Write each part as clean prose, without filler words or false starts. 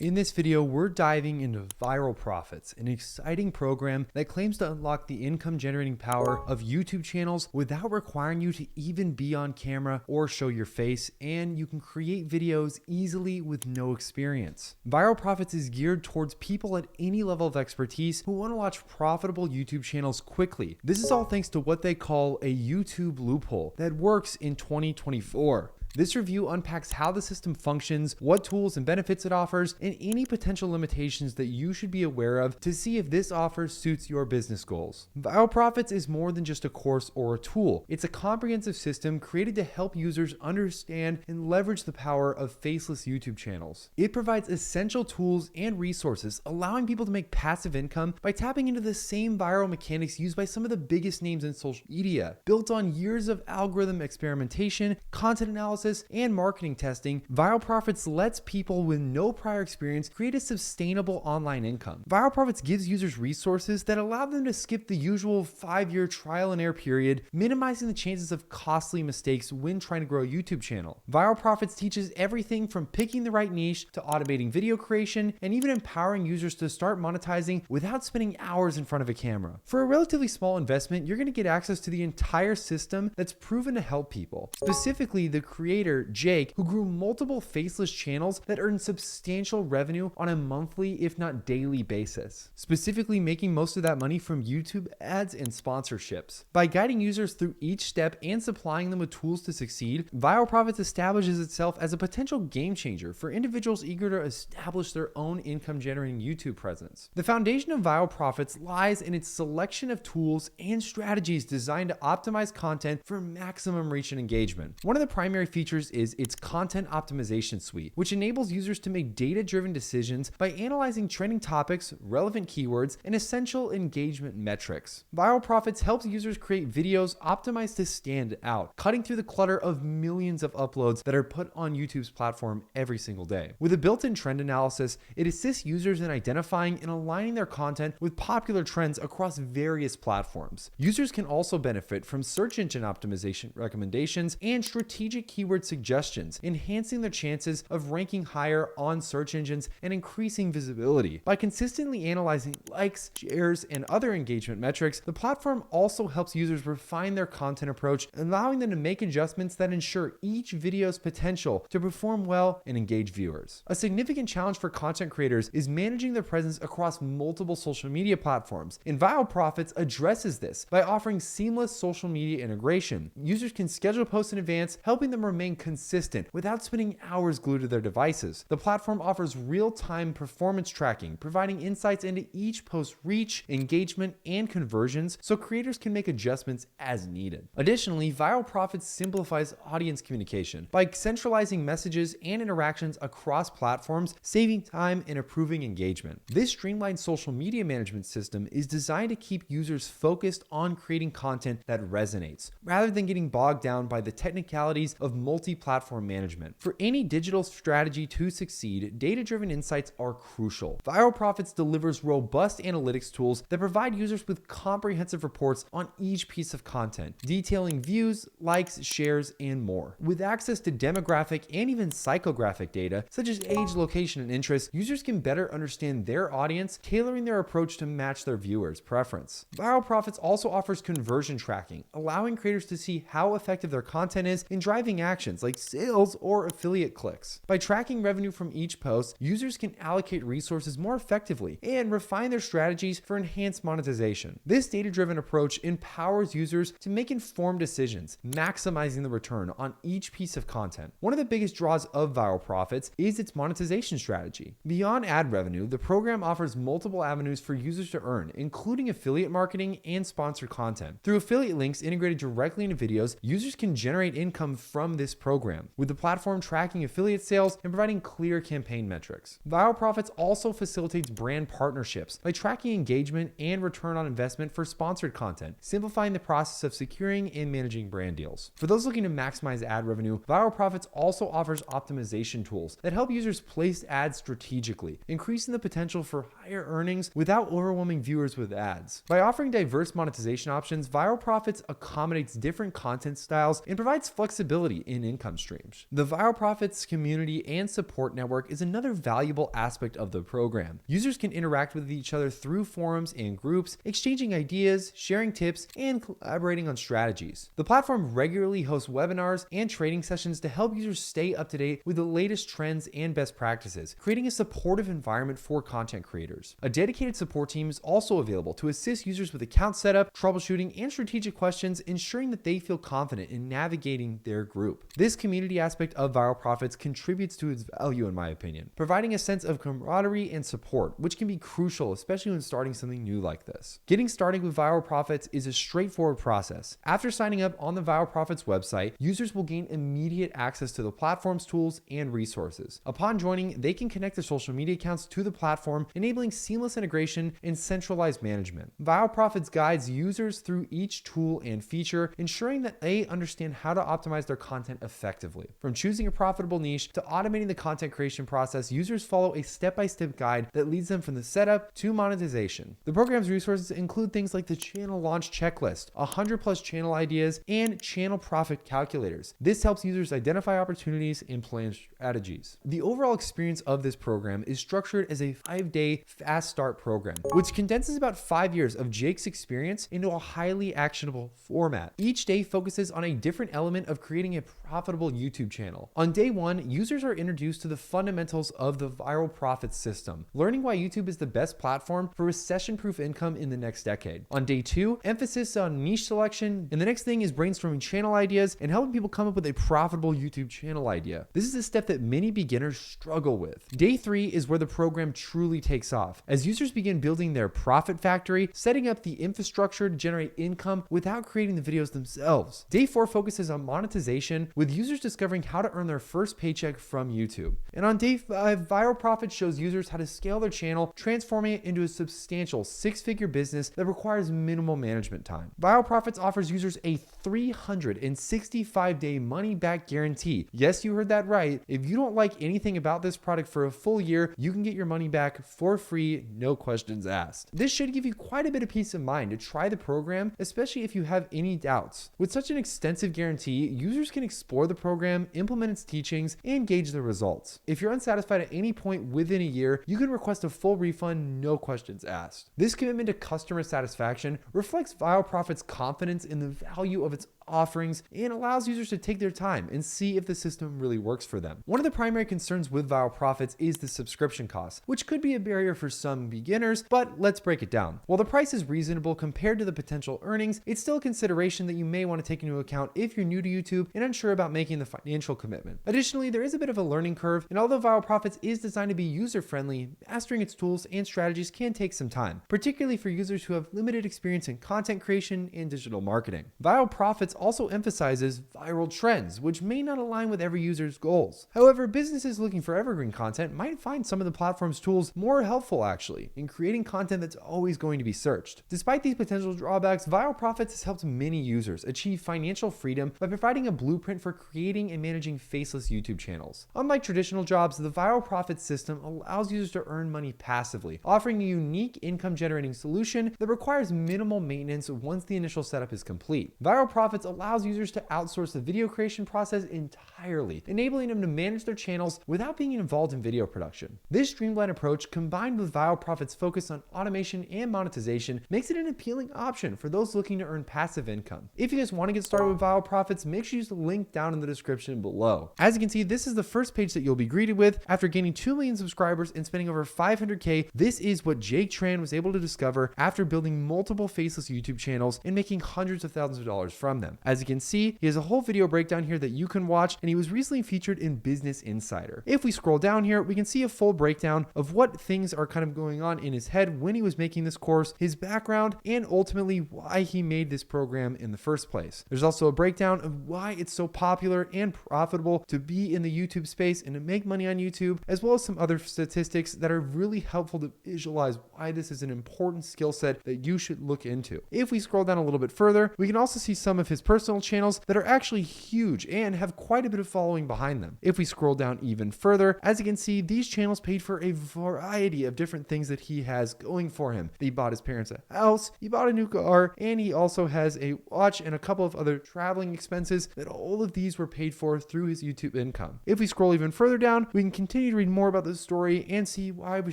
In this video, we're diving into Viral Profits, an exciting program that claims to unlock the income-generating power of YouTube channels without requiring you to even be on camera or show your face, and you can create videos easily with no experience. Viral Profits is geared towards people at any level of expertise who want to launch profitable YouTube channels quickly. This is all thanks to what they call a YouTube loophole that works in 2024. This review unpacks how the system functions, what tools and benefits it offers, and any potential limitations that you should be aware of to see if this offer suits your business goals. Viral Profits is more than just a course or a tool. It's a comprehensive system created to help users understand and leverage the power of faceless YouTube channels. It provides essential tools and resources, allowing people to make passive income by tapping into the same viral mechanics used by some of the biggest names in social media. Built on years of algorithm experimentation, content analysis, and marketing testing, Viral Profits lets people with no prior experience create a sustainable online income. Viral Profits gives users resources that allow them to skip the usual 5-year trial and error period, minimizing the chances of costly mistakes when trying to grow a YouTube channel. Viral Profits teaches everything from picking the right niche to automating video creation and even empowering users to start monetizing without spending hours in front of a camera. For a relatively small investment, you're going to get access to the entire system that's proven to help people. Specifically, the creator Jake, who grew multiple faceless channels that earned substantial revenue on a monthly, if not daily basis, specifically making most of that money from YouTube ads and sponsorships. By guiding users through each step and supplying them with tools to succeed, Viral Profits establishes itself as a potential game changer for individuals eager to establish their own income-generating YouTube presence. The foundation of Viral Profits lies in its selection of tools and strategies designed to optimize content for maximum reach and engagement. One of the primary features is its content optimization suite, which enables users to make data-driven decisions by analyzing trending topics, relevant keywords, and essential engagement metrics. Viral Profits helps users create videos optimized to stand out, cutting through the clutter of millions of uploads that are put on YouTube's platform every single day. With a built-in trend analysis, it assists users in identifying and aligning their content with popular trends across various platforms. Users can also benefit from search engine optimization recommendations and strategic keyword suggestions, enhancing their chances of ranking higher on search engines and increasing visibility. By consistently analyzing likes, shares, and other engagement metrics, the platform also helps users refine their content approach, allowing them to make adjustments that ensure each video's potential to perform well and engage viewers. A significant challenge for content creators is managing their presence across multiple social media platforms, and Viral Profits addresses this by offering seamless social media integration. Users can schedule posts in advance, helping them remain consistent without spending hours glued to their devices. The platform offers real-time performance tracking, providing insights into each post's reach, engagement, and conversions so creators can make adjustments as needed. Additionally, Viral Profits simplifies audience communication by centralizing messages and interactions across platforms, saving time and improving engagement. This streamlined social media management system is designed to keep users focused on creating content that resonates, rather than getting bogged down by the technicalities of multi-platform management. For any digital strategy to succeed, data-driven insights are crucial. Viral Profits delivers robust analytics tools that provide users with comprehensive reports on each piece of content, detailing views, likes, shares, and more. With access to demographic and even psychographic data, such as age, location, and interest, users can better understand their audience, tailoring their approach to match their viewers' preference. Viral Profits also offers conversion tracking, allowing creators to see how effective their content is in driving actions like sales or affiliate clicks. By tracking revenue from each post, users can allocate resources more effectively and refine their strategies for enhanced monetization. This data-driven approach empowers users to make informed decisions, maximizing the return on each piece of content. One of the biggest draws of Viral Profits is its monetization strategy. Beyond ad revenue, the program offers multiple avenues for users to earn, including affiliate marketing and sponsored content. Through affiliate links integrated directly into videos, users can generate income from this program, with the platform tracking affiliate sales and providing clear campaign metrics. Viral Profits also facilitates brand partnerships by tracking engagement and return on investment for sponsored content, simplifying the process of securing and managing brand deals. For those looking to maximize ad revenue, Viral Profits also offers optimization tools that help users place ads strategically, increasing the potential for higher earnings without overwhelming viewers with ads. By offering diverse monetization options, Viral Profits accommodates different content styles and provides flexibility in income streams. The Viral Profits community and support network is another valuable aspect of the program. Users can interact with each other through forums and groups, exchanging ideas, sharing tips, and collaborating on strategies. The platform regularly hosts webinars and training sessions to help users stay up to date with the latest trends and best practices, creating a supportive environment for content creators. A dedicated support team is also available to assist users with account setup, troubleshooting, and strategic questions, ensuring that they feel confident in navigating their group. This community aspect of Viral Profits contributes to its value, in my opinion, providing a sense of camaraderie and support, which can be crucial, especially when starting something new like this. Getting started with Viral Profits is a straightforward process. After signing up on the Viral Profits website, users will gain immediate access to the platform's tools and resources. Upon joining, they can connect their social media accounts to the platform, enabling seamless integration and centralized management. Viral Profits guides users through each tool and feature, ensuring that they understand how to optimize their content effectively. From choosing a profitable niche to automating the content creation process, users follow a step-by-step guide that leads them from the setup to monetization. The program's resources include things like the channel launch checklist, 100+ channel ideas, and channel profit calculators. This helps users identify opportunities and plan strategies. The overall experience of this program is structured as a 5-day fast start program, which condenses about 5 years of Jake's experience into a highly actionable format. Each day focuses on a different element of creating a profitable YouTube channel. On day 1, users are introduced to the fundamentals of the Viral Profits system, learning why YouTube is the best platform for recession-proof income in the next decade. On day 2, emphasis on niche selection, and the next thing is brainstorming channel ideas and helping people come up with a profitable YouTube channel idea. This is a step that many beginners struggle with. Day 3 is where the program truly takes off, as users begin building their profit factory, setting up the infrastructure to generate income without creating the videos themselves. Day 4 focuses on monetization, with users discovering how to earn their first paycheck from YouTube. And on day 5, Viral Profits shows users how to scale their channel, transforming it into a substantial 6-figure business that requires minimal management time. Viral Profits offers users a 365-day money-back guarantee. Yes, you heard that right. If you don't like anything about this product for a full year, you can get your money back for free, no questions asked. This should give you quite a bit of peace of mind to try the program, especially if you have any doubts. With such an extensive guarantee, users can explore the program, implement its teachings, and gauge the results. If you're unsatisfied at any point within a year, you can request a full refund, no questions asked. This commitment to customer satisfaction reflects Viral Profits' confidence in the value of its offerings and allows users to take their time and see if the system really works for them. One of the primary concerns with Viral Profits is the subscription cost, which could be a barrier for some beginners, but let's break it down. While the price is reasonable compared to the potential earnings, it's still a consideration that you may want to take into account if you're new to YouTube and unsure about making the financial commitment. Additionally, there is a bit of a learning curve, and although Viral Profits is designed to be user-friendly, mastering its tools and strategies can take some time, particularly for users who have limited experience in content creation and digital marketing. Viral Profits also emphasizes viral trends, which may not align with every user's goals. However, businesses looking for evergreen content might find some of the platform's tools more helpful actually in creating content that's always going to be searched. Despite these potential drawbacks, Viral Profits has helped many users achieve financial freedom by providing a blueprint for creating and managing faceless YouTube channels. Unlike traditional jobs, the Viral Profits system allows users to earn money passively, offering a unique income generating solution that requires minimal maintenance once the initial setup is complete. Viral Profits allows users to outsource the video creation process entirely, enabling them to manage their channels without being involved in video production. This streamlined approach, combined with Viral Profits' focus on automation and monetization, makes it an appealing option for those looking to earn passive income. If you guys want to get started with Viral Profits, make sure you use the link down in the description below. As you can see, this is the first page that you'll be greeted with. After gaining 2 million subscribers and spending over $500K, this is what Jake Tran was able to discover after building multiple faceless YouTube channels and making hundreds of thousands of dollars from them. As you can see, he has a whole video breakdown here that you can watch, and he was recently featured in Business Insider. If we scroll down here, we can see a full breakdown of what things are kind of going on in his head when he was making this course, his background, and ultimately why he made this program in the first place. There's also a breakdown of why it's so popular and profitable to be in the YouTube space and to make money on YouTube, as well as some other statistics that are really helpful to visualize why this is an important skill set that you should look into. If we scroll down a little bit further, we can also see some of his personal channels that are actually huge and have quite a bit of following behind them. If we scroll down even further, as you can see, these channels paid for a variety of different things that he has going for him. He bought his parents a house, he bought a new car, and he also has a watch and a couple of other traveling expenses that all of these were paid for through his YouTube income. If we scroll even further down, we can continue to read more about this story and see why we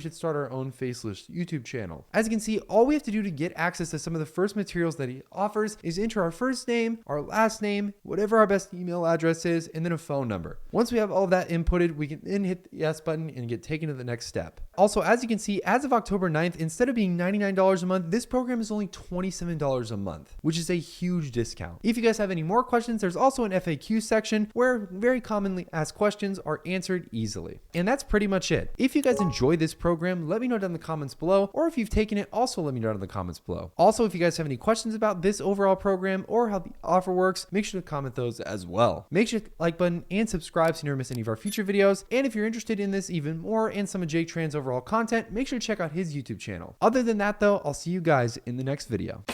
should start our own Faceless YouTube channel. As you can see, all we have to do to get access to some of the first materials that he offers is enter our first name, our last name, whatever our best email address is, and then a phone number. Once we have all of that inputted, we can then hit the yes button and get taken to the next step. Also, as you can see, as of October 9th, instead of being $99 a month, this program is only $27 a month, which is a huge discount. If you guys have any more questions, there's also an FAQ section where very commonly asked questions are answered easily. And that's pretty much it. If you guys enjoy this program, let me know down in the comments below, or if you've taken it, also let me know down in the comments below. Also, if you guys have any questions about this overall program or how the offer works, make sure to comment those as well. Make sure to hit the like button and subscribe so you never miss any of our future videos. And if you're interested in this even more and some of Jake Tran's overall content, make sure to check out his YouTube channel. Other than that though, I'll see you guys in the next video.